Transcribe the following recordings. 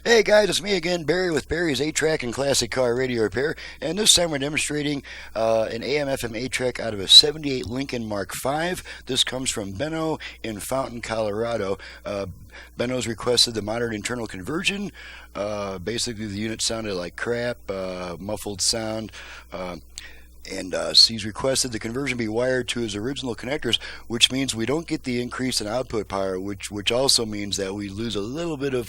Hey guys, it's me again, Barry with Barry's 8-Track and Classic Car Radio Repair, and this time we're demonstrating an AM-FM 8-Track out of a 78 Lincoln Mark V. This comes from Benno in Fountain, Colorado. Benno's requested the modern internal conversion. Basically the unit sounded like crap, muffled sound. And he's requested the conversion be wired to his original connectors, which means we don't get the increase in output power, which also means that we lose a little bit of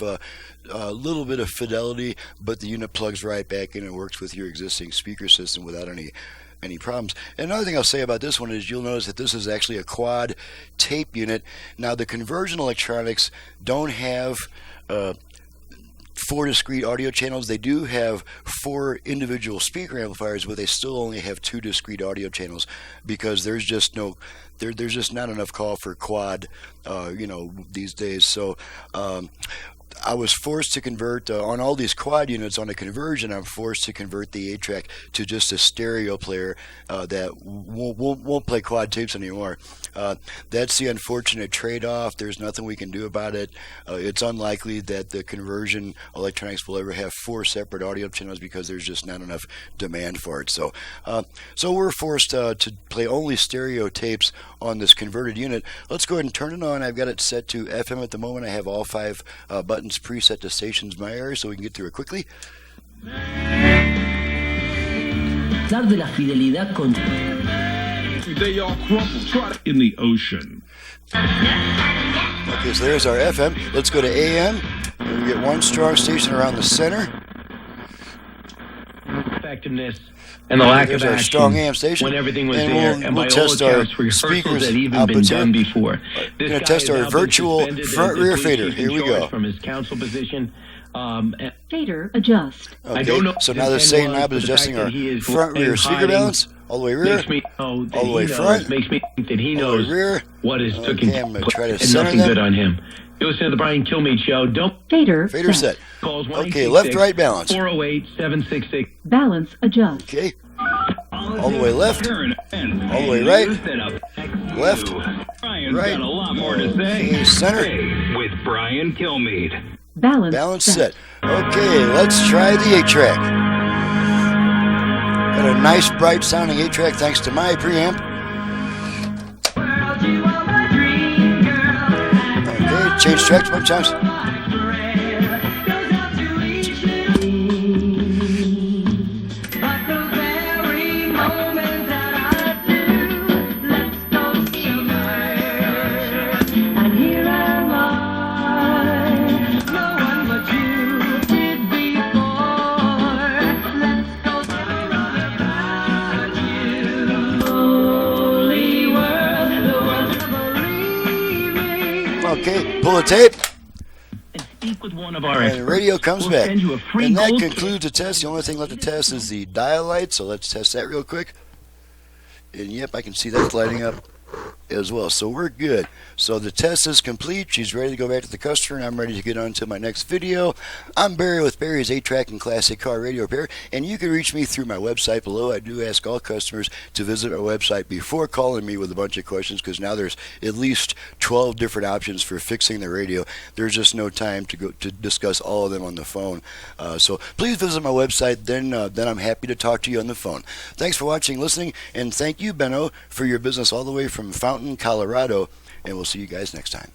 fidelity, but the unit plugs right back in and works with your existing speaker system without any problems. And another thing I'll say about this one is you'll notice that this is actually a quad tape unit. Now the conversion electronics don't have 4 discrete audio channels. They do have 4 individual speaker amplifiers, but they still only have 2 discrete audio channels because there's just not enough call for quad, these days. So I was forced to convert on all these quad units. On a conversion, I'm forced to convert the 8-track to just a stereo player that won't play quad tapes anymore. That's the unfortunate trade-off. There's nothing we can do about it. It's unlikely that the conversion electronics will ever have 4 separate audio channels because there's just not enough demand for it. So we're forced to play only stereo tapes on this converted unit. Let's go ahead and turn it on. I've got it set to FM at the moment. I have all 5 buttons preset to stations in my area so we can get through it quickly. They all crumble in the ocean. Okay, so there's our FM. Let's go to AM. And we get one strong station around the center. Effectiveness and the lack There's of our action strong AM station. when everything was and there, we'll and by test all our accounts, rehearsals speakers had even been outputs done here. before. We're going to test our virtual front-rear fader. Here we go. From his council position. Fader adjust. Okay, I don't know so now the same knob is adjusting our front-rear speaker balance, all the way rear, makes me know that all the way front, makes me think that he all the knows way rear. what is Okay, taking I'm going to try to and center nothing them. good on him. You listen to the Brian Kilmeade Show. Don't Fader set. calls Okay, left-right balance. 408-766. Balance adjust. Okay, all the way left, all the way right, left, right, got a lot more to say. okay, center, With Brian Kilmeade. balance set. Okay, let's try the 8-track. Got a nice bright sounding 8-track thanks to my preamp. Okay, change tracks a bunch of times. Okay, pull the tape, And speak with one of our and the radio comes We'll back. send you a free And that gold concludes the test. The only thing left to test is the dial light, so let's test that real quick. And yep, I can see that's lighting up as well, so we're good. So the test is complete. She's ready to go back to the customer, and I'm ready to get on to my next video. I'm Barry with Barry's 8-Track and Classic Car Radio Repair, and you can reach me through my website below. I do ask all customers to visit our website before calling me with a bunch of questions, because now there's at least 12 different options for fixing the radio. There's just no time to discuss all of them on the phone. So please visit my website, then I'm happy to talk to you on the phone. Thanks for watching, listening, and thank you, Benno, for your business all the way from Fountain, Colorado, and we'll see you guys next time.